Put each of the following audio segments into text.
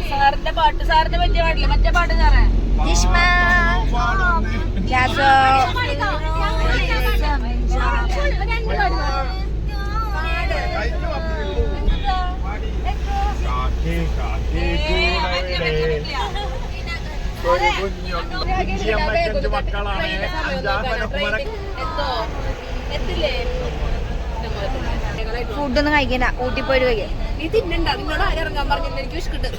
സാറിന്റെ പാട്ട് സാറിന് പറ്റിയ പാട്ടില്ല മറ്റേ പാട്ട് സാറേ ഫുഡൊന്നും കഴിക്കണ്ട ഊട്ടിപ്പോയിട്ട് കഴിക്കാം. നീ തിന്നണ്ട നിന്നോട് ആരിറങ്ങാൻ പറഞ്ഞില്ല എനിക്ക് വിശക്കിട്ട്.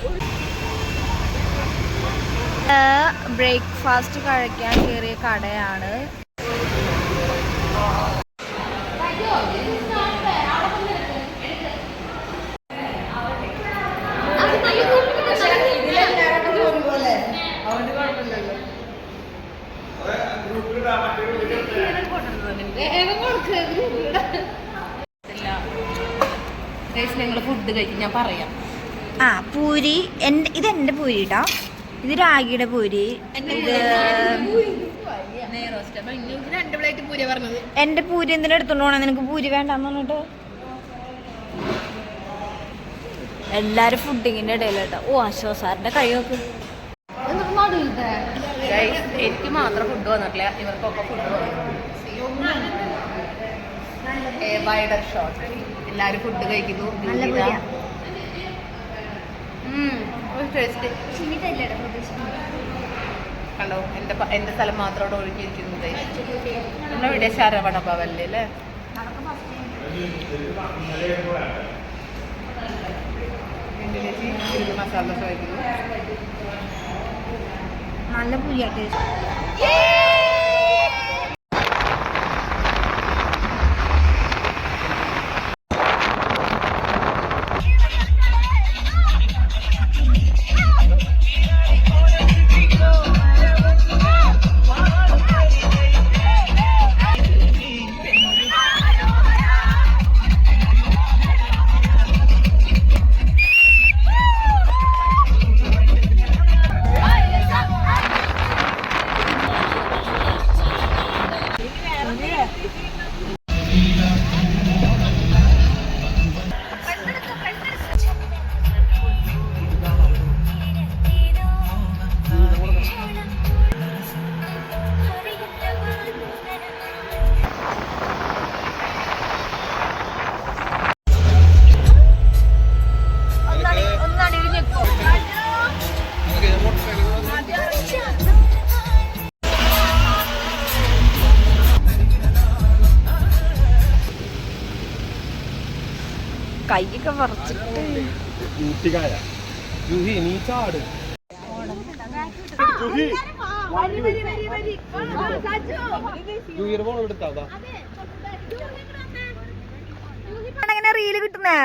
ബ്രേക്ക്ഫാസ്റ്റ് കഴിക്കാൻ കയറിയ കടയാണ്. ഞങ്ങള് ഫുഡ് കഴിക്കും ഞാൻ പറയാം. പൂരി ഇതെന്റെ പൂരി കേട്ടോ. ഇത് രാഗിയുടെ പൂരി. എന്റെ പൂരി എന്തിനാ എടുത്തോണ്ട് പോണേ? നിനക്ക് പൂരി വേണ്ടെന്ന് പറഞ്ഞിട്ട് എല്ലാരും ഫുഡിങ്ങിന്റെ ഇടയിൽ കേട്ടോ. ഓ അശോ സാറിന്റെ കൈ നോക്ക്. എനിക്ക് മാത്രം ഫുഡ് വന്നിട്ടില്ല, ഇവർക്കൊക്കെ ഫുഡ് വന്നു. വൈഡർ ഷോട്ട് എല്ലാരും ഫുഡ് കഴിക്കുന്നു. കണ്ടോ എന്റെ സ്ഥലം മാത്രം അവിടെ ഒഴുകിയിരിക്കുന്നത്. നമ്മുടെ ഇവിടെ ശരവണ ഭവല്ലേ അല്ലേ? മസാല ദോശ കഴിക്കുന്നു. നല്ല പൂരിയായിട്ട് കൈയൊക്കെ പറിച്ചിട്ട് അങ്ങനെ റീല് കിട്ടുന്നേ.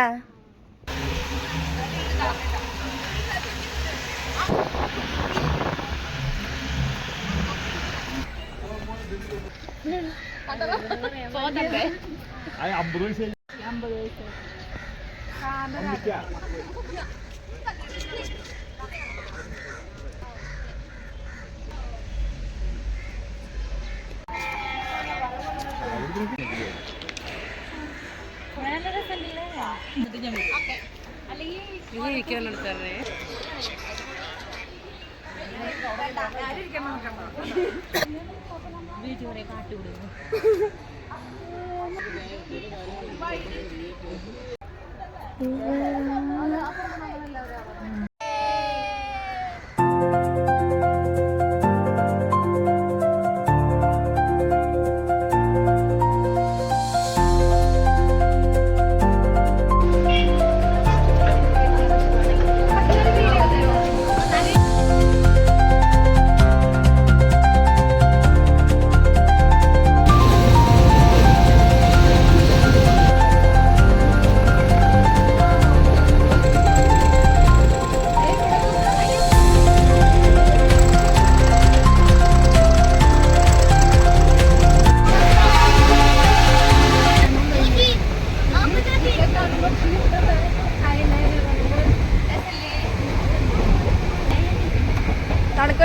വീട്ടിൽ കാട്ടുവിടുന്നു.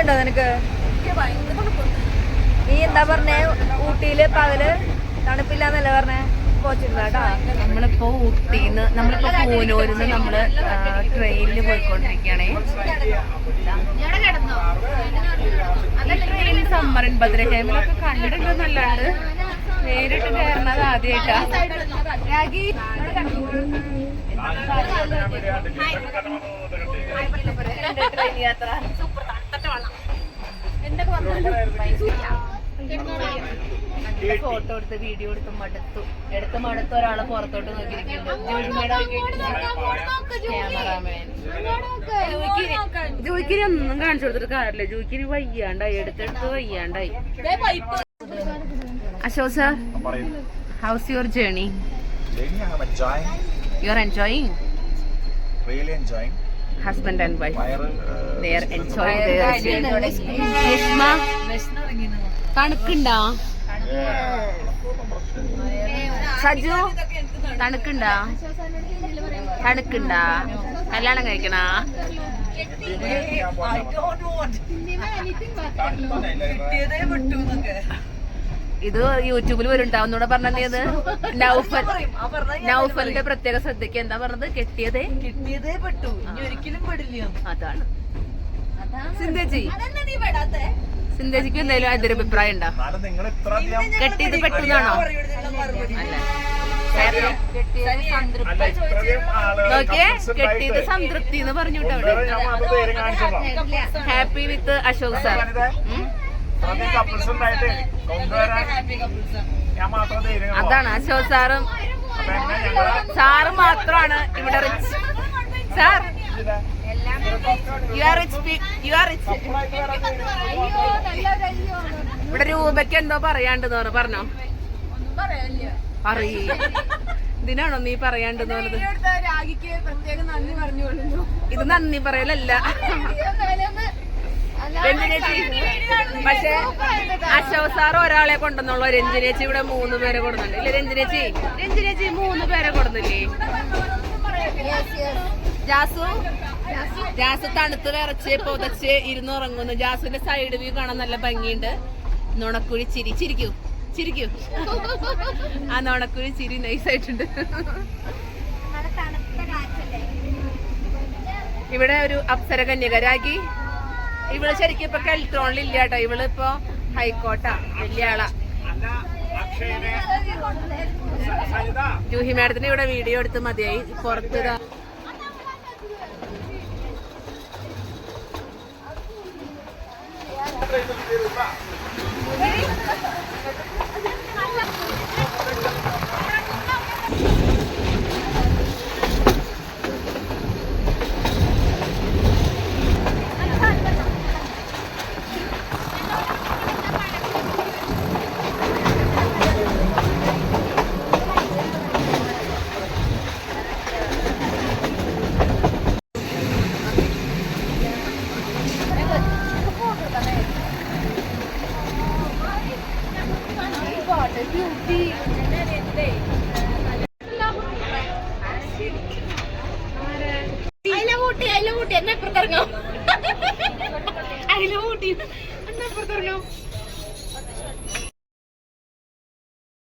തണുപ്പുണ്ടോ നിനക്ക്? നീ എന്താ പറഞ്ഞേ? ഊട്ടിയില് പകല് തണുപ്പില്ലാന്നല്ലേ പറഞ്ഞേ? പോച്ചിട്ടാ. നമ്മളിപ്പോ ഊട്ടിന്ന് നമ്മളിപ്പോ പൂനൂരിന്ന് നമ്മള് ട്രെയിനിൽ പോയിക്കൊണ്ടിരിക്കുകയാണേ. ട്രെയിൻ സമ്മറിൻ ബദ്രഹേമിലൊക്കെ കണ്ടിട്ടുണ്ടെന്നല്ലാണ്ട് നേരിട്ട് കയറുന്നത് ആദ്യമായിട്ടാ. ട്രെയിൻ യാത്ര ഫോട്ടോ എടുത്ത് വീഡിയോ എടുത്ത് മടുത്ത് ഒരാളെ പുറത്തോട്ട് നോക്കിയിരിക്കുന്നുണ്ട്. ക്യാമറാമാൻ ജോയ്ക്കിനി ഒന്നും കാണിച്ചു കൊടുത്തിട്ട് കാര്യമില്ല. ജോയ്ക്കിനി വയ്യാണ്ടായി, എടുത്തെടുത്ത് വയ്യാണ്ടായി. Ashok sir, how's your journey? You are enjoying? Really enjoying. Husband and wife, they are enjoying their യഷ്മ, തണുക്കുണ്ടോ? സജു, തണുക്കുണ്ടോ? തണുക്കുണ്ടോ? കല്യാണം കഴിക്കണ? ഇത് യൂട്യൂബിൽ വരുണ്ടാവുന്നൂടെ പറഞ്ഞത്. നൗഫലിന്റെ പ്രത്യേക ശ്രദ്ധയ്ക്ക് എന്താ പറഞ്ഞത്? കിട്ടിയതേ പെട്ടു, ഇനി ഒരിക്കലും പെടില്ല. അതാണ് സിന്ധേജിക്ക് എന്തായാലും അതിന്റെ അഭിപ്രായം ഉണ്ടോ? കെട്ടിയത് പെട്ടെന്നാണോ? നോക്കിയേ, കെട്ടിയത് സംതൃപ്തി എന്ന് പറഞ്ഞിട്ട് അവിടെ. Happy with Ashok sir. അതാണ് അശോക് സാറും മാത്രമാണ് ഇവിടെ റിച്ച്. സാർ, ഇവിടെ രൂപയ്ക്ക് എന്തോ പറയാണ്ടെന്ന് പറഞ്ഞു. പറഞ്ഞോ, പറയേ. ഇതിനാണോ നീ പറയാണ്ടെന്ന് പറഞ്ഞത്? ഇത് നന്ദി പറയലല്ല രഞ്ജനേച്ചി. പക്ഷെ അശോക് സാർ ഒരാളെ കൊണ്ടുവന്നുള്ളൂ. രഞ്ജനേച്ചി ഇവിടെ 3 പേരെ കൊടുക്കുന്നുണ്ട്. ഇല്ല രഞ്ജനേച്ചി 3 പേരെ കൊടുന്നില്ലേ? ജാസു തണുത്ത് വിറച്ച് പൊതച്ച് ഇരുന്നുറങ്ങുന്നു. ജാസുവിന്റെ സൈഡ് വ്യൂ കാണാൻ നല്ല ഭംഗിയുണ്ട്. നുണക്കുഴി ചിരിക്കൂ. ആ നുണക്കുഴി ചിരി നൈസായിട്ടുണ്ട്. ഇവിടെ ഒരു അപ്സര കന്യക രാഗി. ഇവള് ശരിക്കും ഇപ്പൊ കെൽട്രോണിൽ ഇല്ല കേട്ടോ. ഇവള് ഇപ്പൊ ഹൈക്കോട്ടാ, വലിയ ആളാ. ജൂഹി മാഡത്തിന് ഇവിടെ വീഡിയോ എടുത്ത് മതിയായി. പുറത്ത്